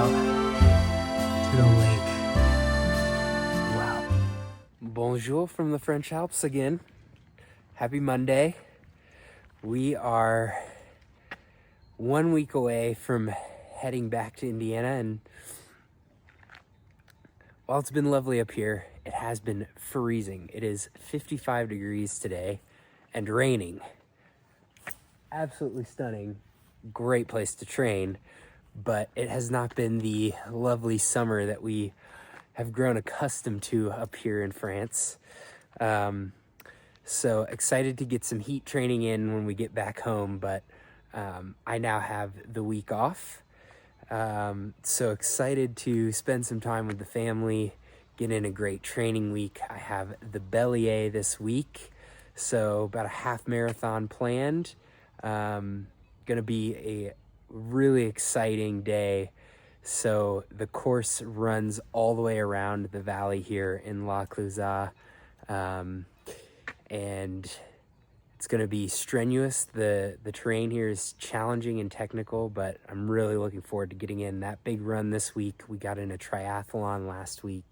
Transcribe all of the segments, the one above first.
out to the lake. Wow. Bonjour from the French Alps again. Happy Monday. We are 1 week away from heading back to Indiana, and while it's been lovely up here, it has been freezing. It is 55 degrees today and raining. Absolutely stunning. Great place to train, but it has not been the lovely summer that we have grown accustomed to up here in France. So excited to get some heat training in when we get back home, but I now have the week off. So excited to spend some time with the family, get in a great training week. I have the Bellier this week, so about a half marathon planned. Gonna be a really exciting day. So the course runs all the way around the valley here in La Clusaz, and it's going to be strenuous. The terrain here is challenging and technical, but I'm really looking forward to getting in that big run this week. We got in a triathlon last week.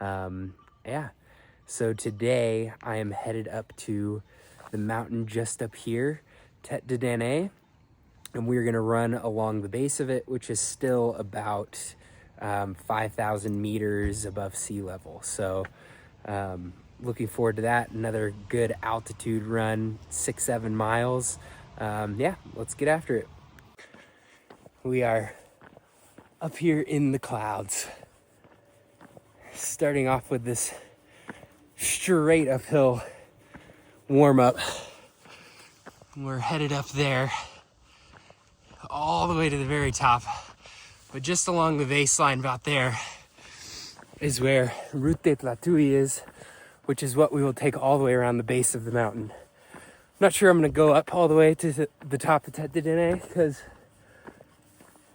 So today I am headed up to the mountain just up here, Tête de Danae, and we're going to run along the base of it, which is still about 5,000 meters above sea level. So looking forward to that. Another good altitude run, 6-7 miles. Let's get after it. We are up here in the clouds, starting off with this straight uphill warm-up. We're headed up there all the way to the very top, but just along the base line about there is where Route des Plateaux is, which is what we will take all the way around the base of the mountain. I'm not sure I'm going to go up all the way to the top of Tête de Danae because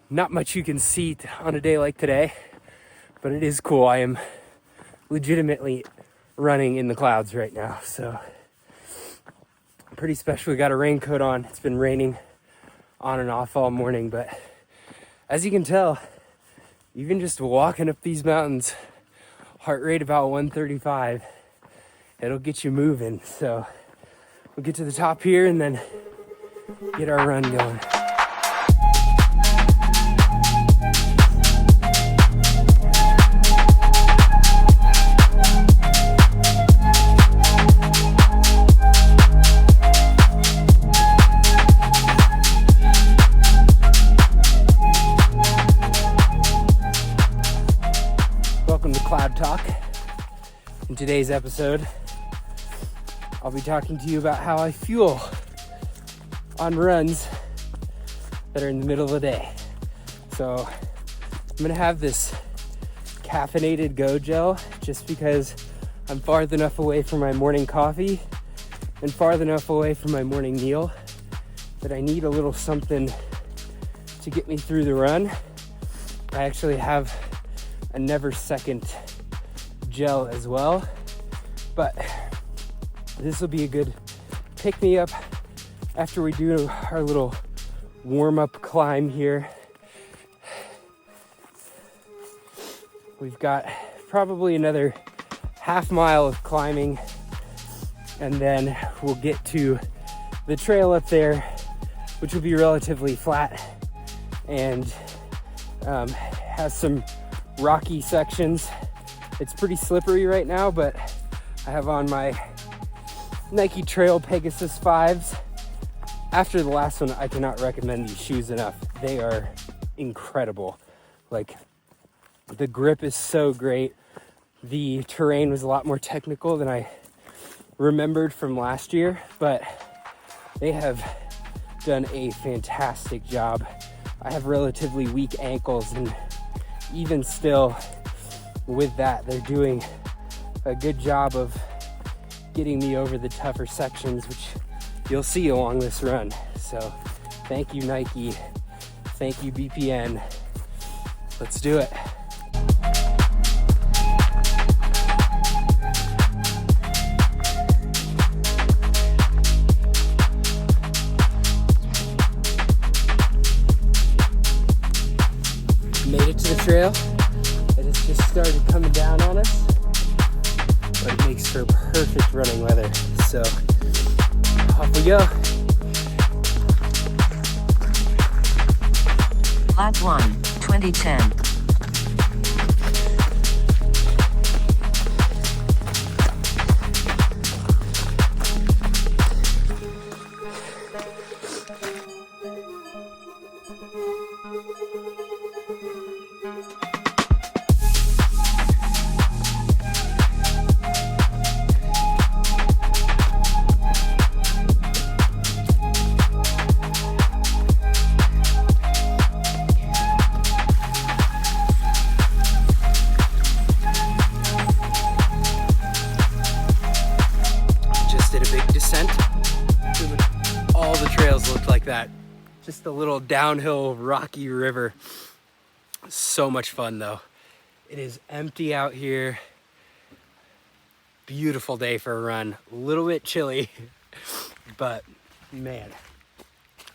not much you can see on a day like today, but it is cool. I am legitimately running in the clouds right now, so pretty special. We got a raincoat on. It's been raining on and off all morning, but as you can tell, even just walking up these mountains, heart rate about 135, it'll get you moving. So we'll get to the top here and then get our run going. In today's episode, I'll be talking to you about how I fuel on runs that are in the middle of the day. So I'm gonna have this caffeinated Go gel just because I'm far enough away from my morning coffee and far enough away from my morning meal that I need a little something to get me through the run. I actually have a Never Second gel as well, but this will be a good pick-me-up after we do our little warm-up climb here. We've got probably another half mile of climbing, and then we'll get to the trail up there, which will be relatively flat and has some rocky sections. It's pretty slippery right now, but I have on my Nike Trail Pegasus 5s. After the last one, I cannot recommend these shoes enough. They are incredible. Like, the grip is so great. The terrain was a lot more technical than I remembered from last year, but they have done a fantastic job. I have relatively weak ankles, and even still, with that, they're doing a good job of getting me over the tougher sections, which you'll see along this run. So thank you, Nike. Thank you, BPN. Let's do it. Made it to the trail. It has just started coming down on us, but it makes for perfect running weather. So off we go. Lap 1, 2010. All the trails looked like that. Just a little downhill rocky river. So much fun though. It is empty out here. Beautiful day for a run. A little bit chilly, but man,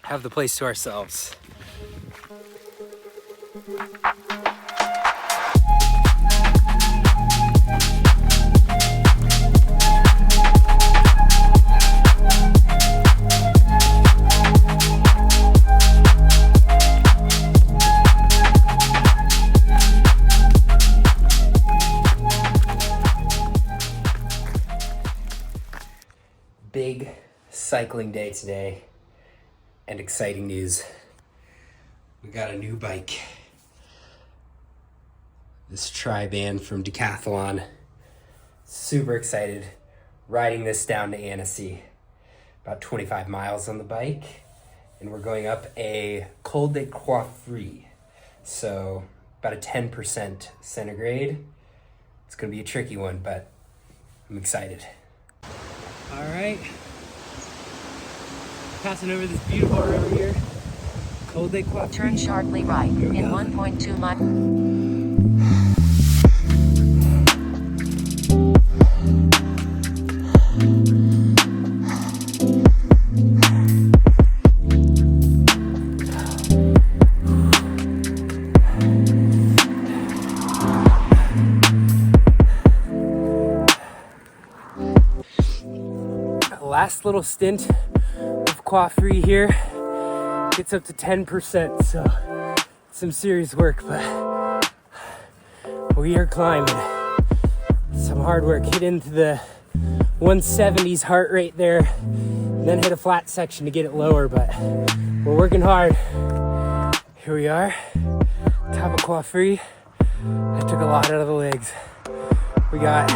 have the place to ourselves. Big cycling day today, and exciting news. We got a new bike. This tri-band from Decathlon. Super excited. Riding this down to Annecy. About 25 miles on the bike. And we're going up a Col de Coiffre. So about a 10% centigrade. It's gonna be a tricky one, but I'm excited. All right, passing over this beautiful river here, Col de Coiffre. Turn sharply right in 1.2 miles. Last little stint of Coiffre here gets up to 10%, so some serious work, but we are climbing. Some hard work. Hit into the 170s heart rate there, and then hit a flat section to get it lower, but we're working hard. Here we are, top of Coiffre. That took a lot out of the legs. We got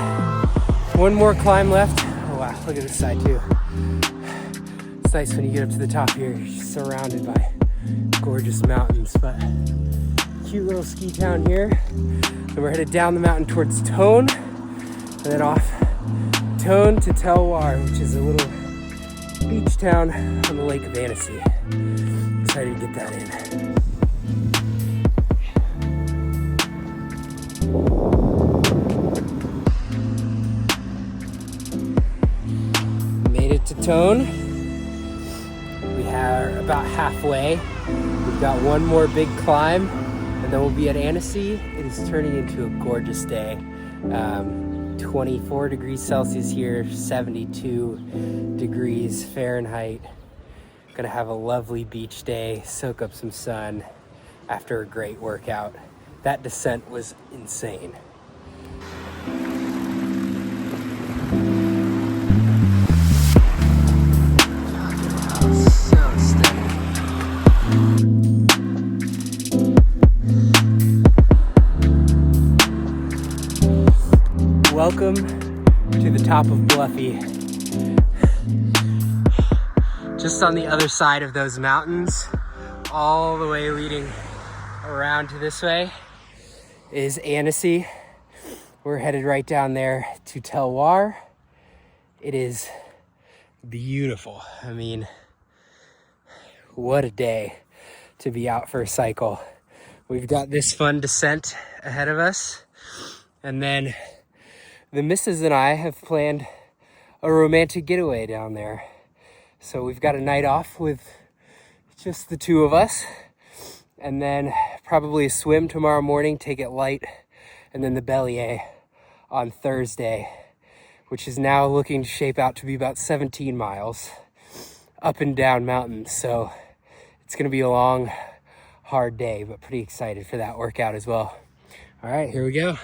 one more climb left. Oh wow, look at this side too. It's nice when you get up to the top here, you're surrounded by gorgeous mountains, but cute little ski town here. Then we're headed down the mountain towards Tone, and then off Tone to Bellier, which is a little beach town on the Lake of Annecy. Excited to get that in. Made it to Tone. We are about halfway. We've got one more big climb, and then we'll be at Annecy. It is turning into a gorgeous day. 24 degrees Celsius here, 72 degrees Fahrenheit. Gonna have a lovely beach day, soak up some sun after a great workout. That descent was insane. So steady. Welcome to the top of Bluffy. Just on the other side of those mountains, all the way leading around to this way, is Annecy. We're headed right down there to Bellier. It is beautiful. I mean, what a day to be out for a cycle. We've got this fun descent ahead of us, and then the missus and I have planned a romantic getaway down there. So we've got a night off with just the two of us, and then probably a swim tomorrow morning, take it light, and then the Bellier on Thursday, which is now looking to shape out to be about 17 miles up and down mountains. So it's gonna be a long, hard day, but pretty excited for that workout as well. All right, here we go.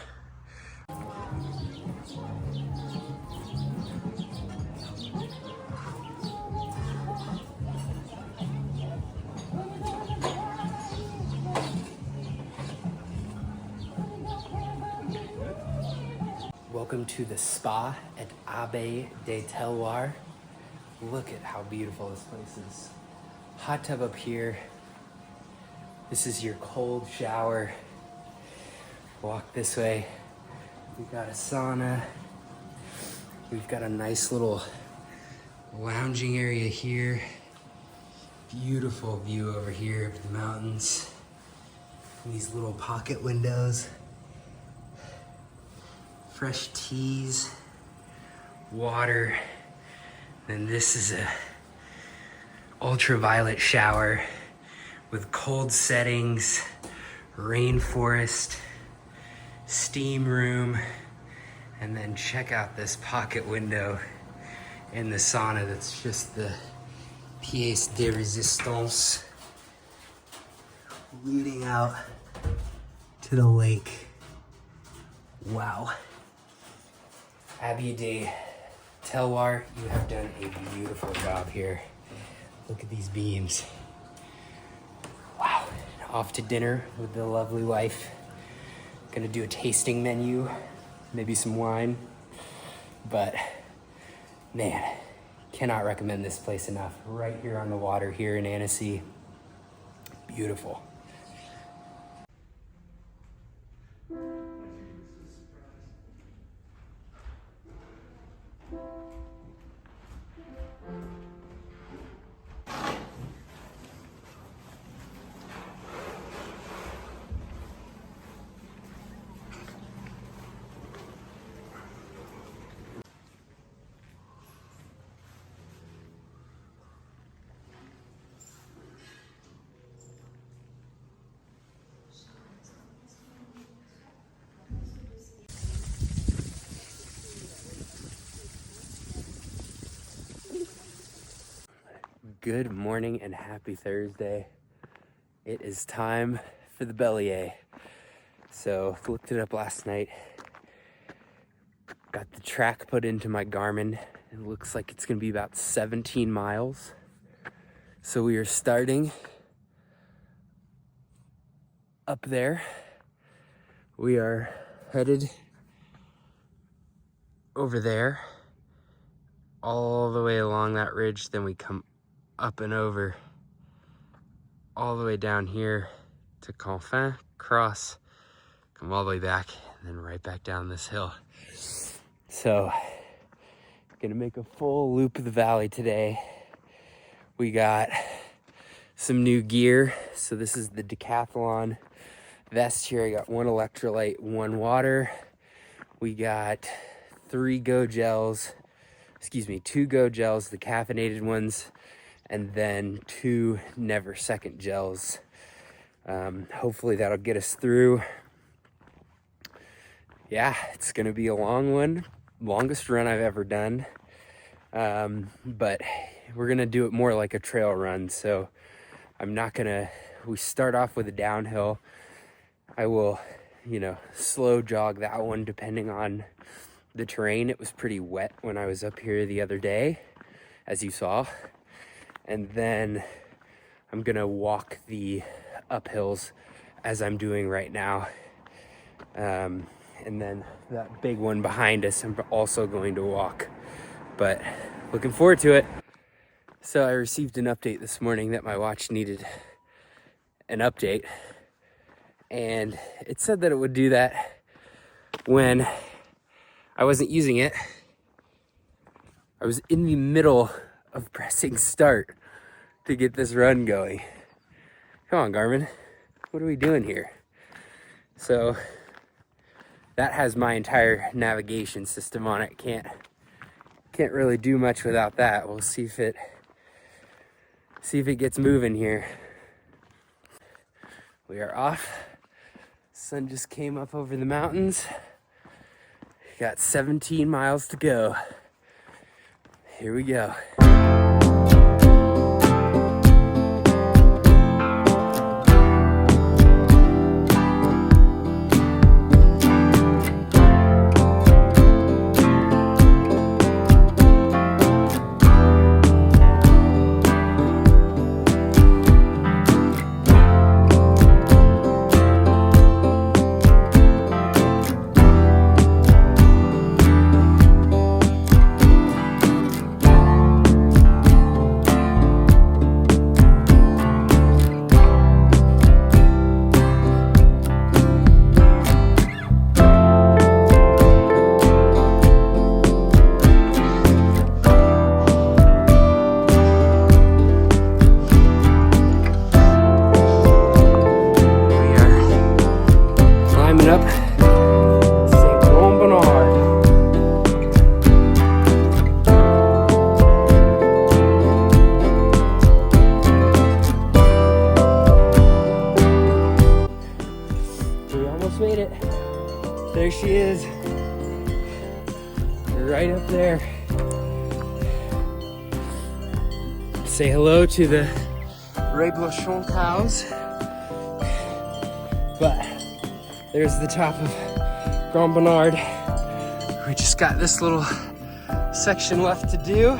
Welcome to the spa at Abbaye des Terroirs. Look at how beautiful this place is. Hot tub up here. This is your cold shower. Walk this way. We've got a sauna. We've got a nice little lounging area here. Beautiful view over here of the mountains. These little pocket windows. Fresh teas, water. Then this is a ultraviolet shower with cold settings, rainforest, steam room, and then check out this pocket window in the sauna. That's just the pièce de résistance leading out to the lake. Wow. Abbaye des Terroirs, you have done a beautiful job here. Look at these beams. Wow. Off to dinner with the lovely wife. Gonna do a tasting menu, maybe some wine. But man, cannot recommend this place enough. Right here on the water here in Annecy. Beautiful. Good morning and happy Thursday. It is time for the Bellier. So looked it up last night. Got the track put into my Garmin. It looks like it's gonna be about 17 miles. So we are starting up there. We are headed over there, all the way along that ridge. Then we come up and over all the way down here to Confin, cross, come all the way back, and then right back down this hill. So, gonna make a full loop of the valley today. We got some new gear. So this is the Decathlon vest here. I got one electrolyte, one water. We got two Go gels, the caffeinated ones, and then 2 Never Second gels. Hopefully that'll get us through. Yeah, it's gonna be a long one, longest run I've ever done. But we're gonna do it more like a trail run. So we start off with a downhill. I will, slow jog that one depending on the terrain. It was pretty wet when I was up here the other day, as you saw. And then I'm gonna walk the uphills as I'm doing right now. And then that big one behind us, I'm also going to walk, but looking forward to it. So I received an update this morning that my watch needed an update, and it said that it would do that when I wasn't using it. I was in the middle of pressing start to get this run going. Come on, Garmin, what are we doing here? So that has my entire navigation system on it. Can't really do much without that. We'll see if it gets moving here. We are off. Sun just came up over the mountains. Got 17 miles to go. Here we go. Up St. Bernard. We almost made it. There she is. Right up there. Say hello to the Reblochon cows. But there's the top of Grand Bernard. We just got this little section left to do.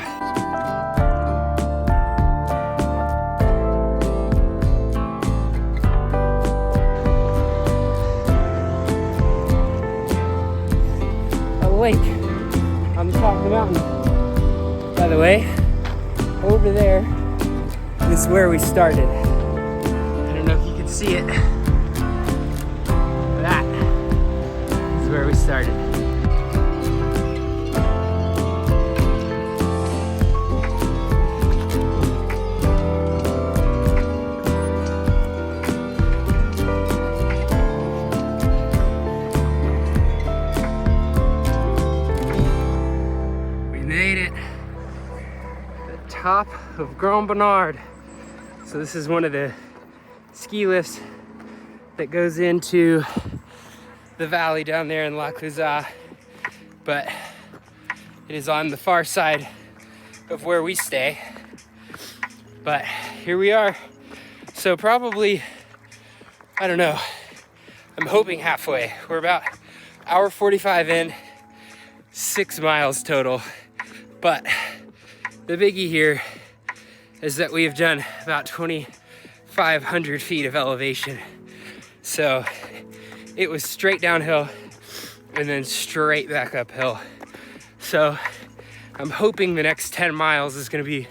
A lake on the top of the mountain. By the way, over there is where we started. I don't know if you can see it. That is where we started. We made it. The top of Grand Bernard. So this is one of the ski lifts that goes into the valley down there in La Clusaz, but it is on the far side of where we stay. But here we are. So probably, I don't know, I'm hoping halfway. We're about hour 45 in, 6 miles total. But the biggie here is that we have done about 2,500 feet of elevation. So it was straight downhill and then straight back uphill. So I'm hoping the next 10 miles is gonna be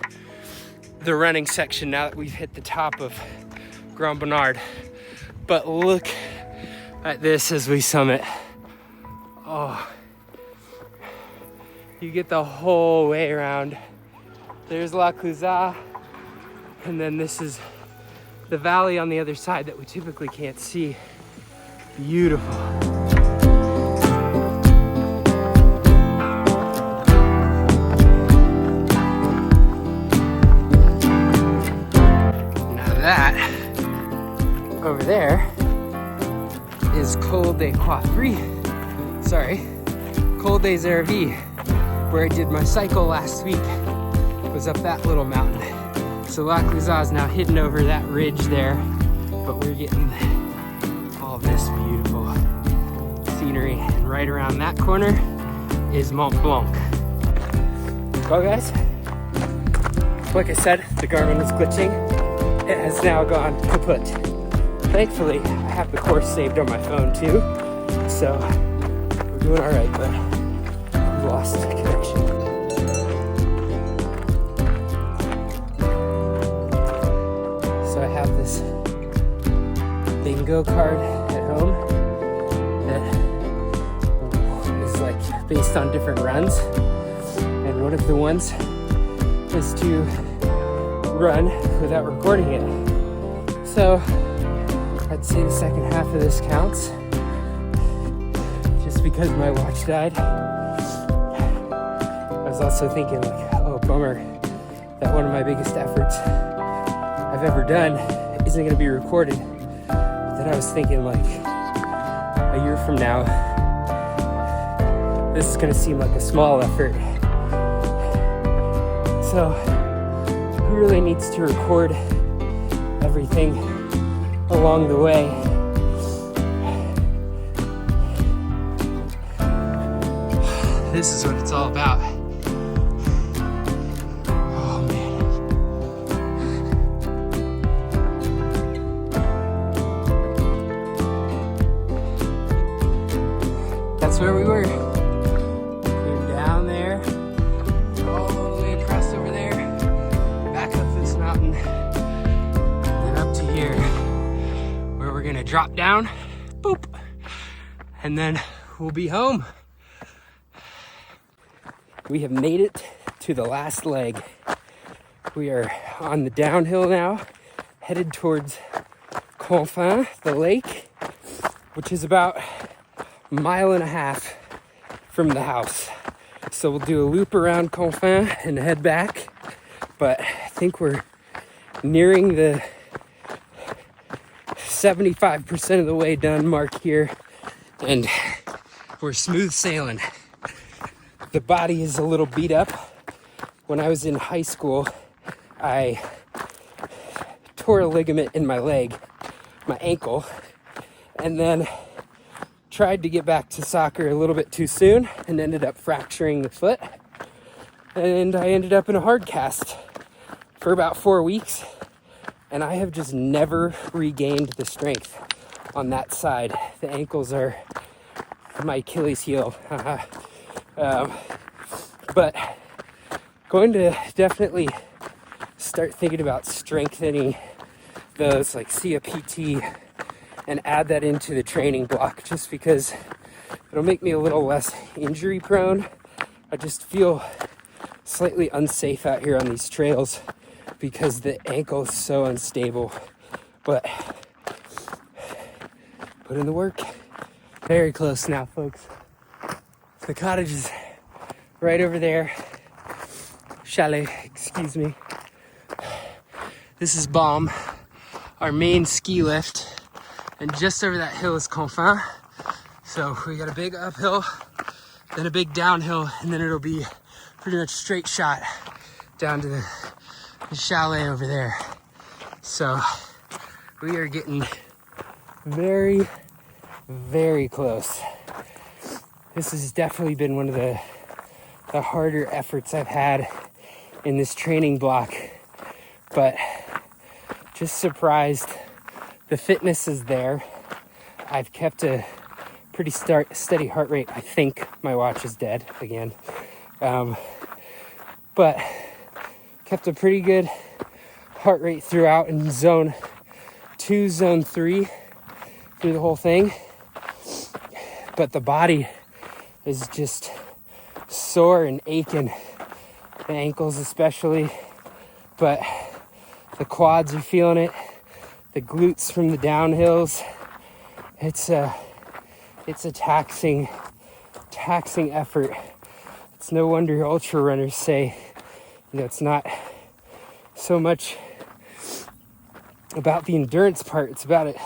the running section now that we've hit the top of Grand Bernard. But look at this as we summit. Oh, you get the whole way around. There's La Clusaz, and then this is the valley on the other side that we typically can't see. Beautiful. Now that over there is Col des Coiffres. Sorry, Col des Hervies, where I did my cycle last week. Was up that little mountain. So La Clusaz is now hidden over that ridge there, but we're getting all this beautiful scenery. And right around that corner is Mont Blanc. Well guys, like I said, the Garmin was glitching. It has now gone kaput. Thankfully, I have the course saved on my phone too, so we're doing all right, but we lost connection. So I have this bingo card at home that is like based on different runs, and one of the ones is to run without recording it. So I'd say the second half of this counts, just because my watch died. I was also thinking like, oh bummer, that one of my biggest efforts I've ever done isn't going to be recorded. But then I was thinking like a year from now, this is gonna seem like a small effort. So who really needs to record everything along the way? This is what it's all about. Oh man. That's where we were. We're down there, all the way across over there, back up this mountain, and up to here, where we're gonna drop down, boop, and then we'll be home. We have made it to the last leg. We are on the downhill now, headed towards Confin, the lake, which is about a mile and a half from the house. So we'll do a loop around Confin and head back. But I think we're nearing the 75% of the way done mark here, and we're smooth sailing. The body is a little beat up. When I was in high school, I tore a ligament in my leg, my ankle, and then tried to get back to soccer a little bit too soon and ended up fracturing the foot. And I ended up in a hard cast for about 4 weeks, and I have just never regained the strength on that side. The ankles are my Achilles heel. But going to definitely start thinking about strengthening those, like see a PT and add that into the training block, just because it'll make me a little less injury prone. I just feel slightly unsafe out here on these trails because the ankle is so unstable. But put in the work. Very close now, folks. The cottage is right over there. Chalet, excuse me. This is Balm, our main ski lift. And just over that hill is Confin. So we got a big uphill, then a big downhill, and then it'll be pretty much straight shot down to the chalet over there. So we are getting very, very close. This has definitely been one of the harder efforts I've had in this training block, but just surprised. The fitness is there. I've kept a pretty steady heart rate. I think my watch is dead again. But kept a pretty good heart rate throughout in zone 2, zone 3 through the whole thing. But the body is just sore and aching, the ankles especially, but the quads are feeling it, the glutes from the downhills. It's a taxing effort. It's no wonder ultra runners say, it's not so much about the endurance part, it's about it.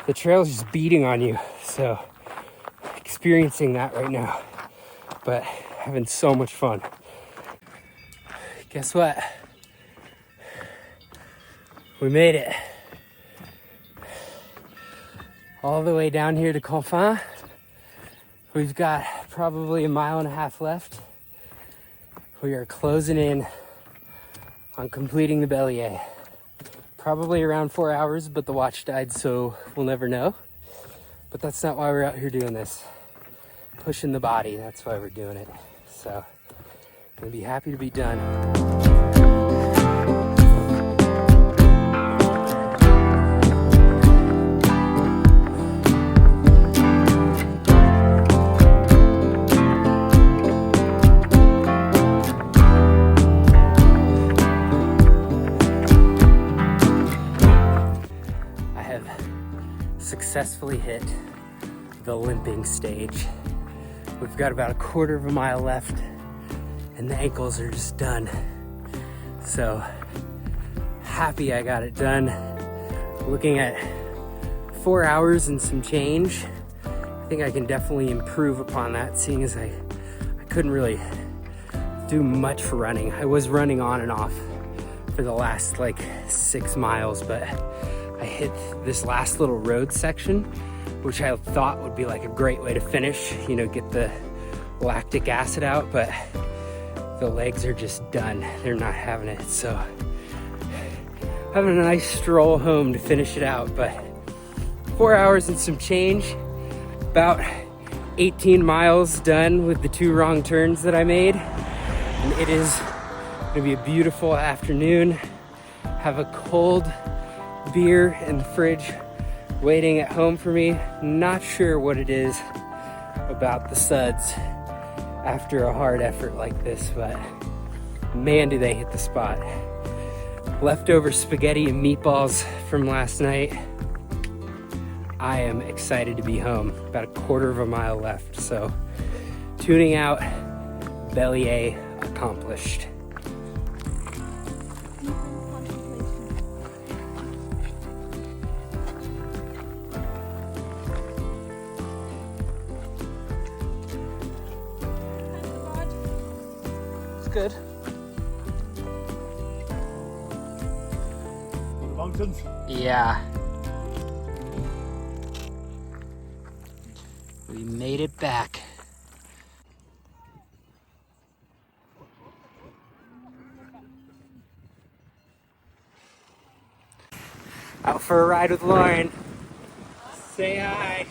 The trail's just beating on you. So experiencing that right now, but having so much fun. Guess what? We made it. All the way down here to Confin. We've got probably a mile and a half left. We are closing in on completing the Bellier. Probably around 4 hours, but the watch died, so we'll never know. But that's not why we're out here doing this. Pushing the body, that's why we're doing it. So, I'm gonna be happy to be done. I have successfully hit the limping stage. We've got about a quarter of a mile left and the ankles are just done. So happy I got it done. Looking at 4 hours and some change. I think I can definitely improve upon that, seeing as I couldn't really do much for running. I was running on and off for the last like 6 miles, but I hit this last little road section, which I thought would be like a great way to finish, you know, get the lactic acid out, but the legs are just done. They're not having it. So having a nice stroll home to finish it out, but 4 hours and some change, about 18 miles done with the 2 wrong turns that I made. And it is gonna be a beautiful afternoon. Have a cold beer in the fridge waiting at home for me. Not sure what it is about the suds after a hard effort like this, but man, do they hit the spot. Leftover spaghetti and meatballs from last night. I am excited to be home. About a quarter of a mile left, so tuning out. Bellier accomplished. It's good. The mountains. Yeah. We made it back. Out for a ride with Lauren. Say hi.